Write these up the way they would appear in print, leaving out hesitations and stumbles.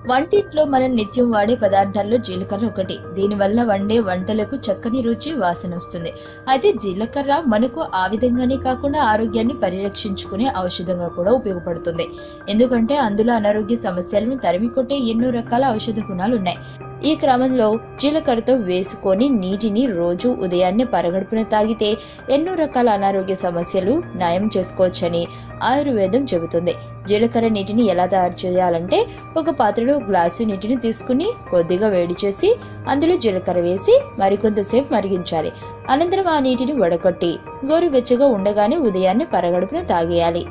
వంటింట్లో మనం నిత్యం వాడే పదార్థాల్లో జీలకర్ర ఒకటి. దీనివల్ల వండే వంటలకు చక్కని రుచి, వాసన వస్తుంది. అయితే జీలకర్ర మనకు ఆ విధంగానే కాకుండా ఆరోగ్యాన్ని పరిరక్షించుకునే ఔషధంగా కూడా ఉపయోగపడుతుంది. ఎందుకంటే అందులో అనారోగ్య సమస్యలను తరిమికొట్టే ఎన్నో రకాల ఔషధ గుణాలు ఉన్నాయి. ఈ క్రమంలో జీలకర్రతో వేసుకొని నీటిని రోజు ఉదయాన్నే పరగడుపున తాగితే ఎన్నో రకాల అనారోగ్య సమస్యలు నయం చేసుకోవచ్చని ఆయుర్వేదం చెబుతుంది. జీలకర్ర నీటిని ఎలా తయారు చేయాలంటే, ఒక పాత్రలో గ్లాసు నీటిని తీసుకుని కొద్దిగా వేడి చేసి అందులో జీలకర్ర వేసి మరికొంతసేపు మరిగించాలి. అనంతరం ఆ నీటిని వడకట్టి గోరువెచ్చగా ఉండగానే ఉదయాన్నే పరగడుపున తాగేయాలి.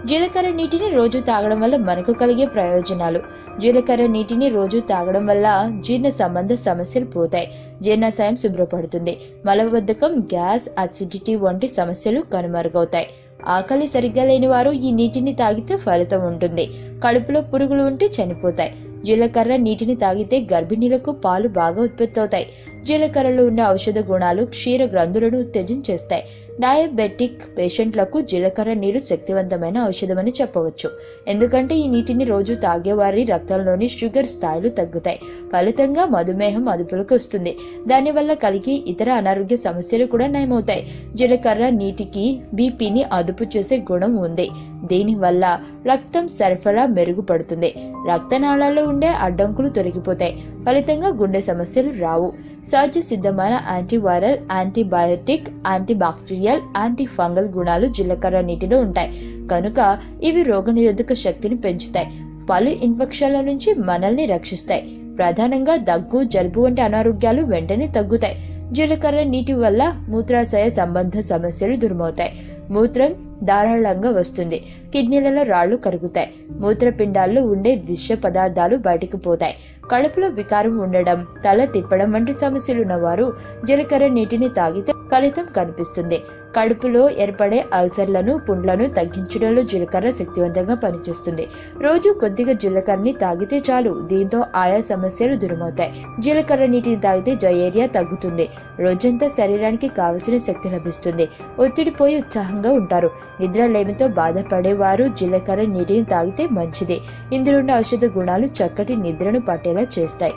జీలకర్ర నీటిని రోజు తాగడం వల్ల మనకు కలిగే ప్రయోజనాలు. జీలకర్ర నీటిని రోజు తాగడం వల్ల జీర్ణ సంబంధ సమస్యలు పోతాయి. జీర్ణాశయం శుభ్రపడుతుంది. మలబద్ధకం, గ్యాస్, అసిడిటీ వంటి సమస్యలు కనుమరుగవుతాయి. ఆకలి సరిగ్గా లేని వారు ఈ నీటిని తాగితే ఫలితం ఉంటుంది. కడుపులో పురుగులు ఉంటే చనిపోతాయి. జీలకర్ర నీటిని తాగితే గర్భిణీలకు పాలు బాగా ఉత్పత్తి అవుతాయి. జీలకర్రలో ఉన్న ఔషధ గుణాలు క్షీర గ్రంథులను ఉత్తేజించేస్తాయి. డయాబెటిక్ పేషెంట్లకు జీలకర్ర నీరు శక్తివంతమైన ఔషధమని చెప్పవచ్చు. ఎందుకంటే ఈ నీటిని రోజు తాగేవారి రక్తంలోని షుగర్ స్థాయిలు తగ్గుతాయి. ఫలితంగా మధుమేహం అదుపులోకి వస్తుంది. దానివల్ల కలిగే ఇతర అనారోగ్య సమస్యలు కూడా నయమవుతాయి. జీలకర్ర నీటికి బీపీని అదుపు చేసే గుణం ఉంది. దీనివల్ల రక్తం సరఫరా మెరుగుపడుతుంది. రక్తనాళాల్లో ఉండే అడ్డంకులు తొలగిపోతాయి. ఫలితంగా గుండె సమస్యలు రావు. సహజ సిద్ధమైన antiviral, antibiotic, antibacterial, anti fungal గుణాలు జీలకర్ర నీటిలో ఉంటాయి. కనుక ఇవి రోగనిరోధక శక్తిని పెంచుతాయి. పలు ఇన్ఫెక్షన్ల నుంచి మనల్ని రక్షిస్తాయి. ప్రధానంగా దగ్గు, జలుబు వంటి అనారోగ్యాలు వెంటనే తగ్గుతాయి. జీలకర్ర నీటి వల్ల మూత్రాశయ సంబంధ సమస్యలు దూరమవుతాయి. మూత్రం ధారాళంగా వస్తుంది. కిడ్నీలలో రాళ్లు కరుగుతాయి. మూత్రపిండాల్లో ఉండే విష పదార్థాలు బయటకు పోతాయి. కడుపులో వికారం ఉండడం, తల తిప్పడం వంటి సమస్యలున్న వారు జీలకర్ర నీటిని తాగితే ఫలితం కనిపిస్తుంది. కడుపులో ఏర్పడే అల్సర్లను, పుండ్లను తగ్గించడంలో జీలకర్ర శక్తివంతంగా పనిచేస్తుంది. రోజు కొద్దిగా జీలకర్రని తాగితే చాలు. దీంతో ఆయా సమస్యలు దూరమవుతాయి. జీలకర్ర నీటిని తాగితే డయేరియా తగ్గుతుంది. రోజంతా శరీరానికి కావలసిన శక్తి లభిస్తుంది. ఒత్తిడి పోయి ఉత్సాహంగా ఉంటారు. నిద్రలేమితో బాధపడేవారు జీలకర్ర నీటిని తాగితే మంచిది. ఇందులో ఉన్న ఔషధ గుణాలు చక్కటి నిద్రను పట్టేలా చేస్తాయి.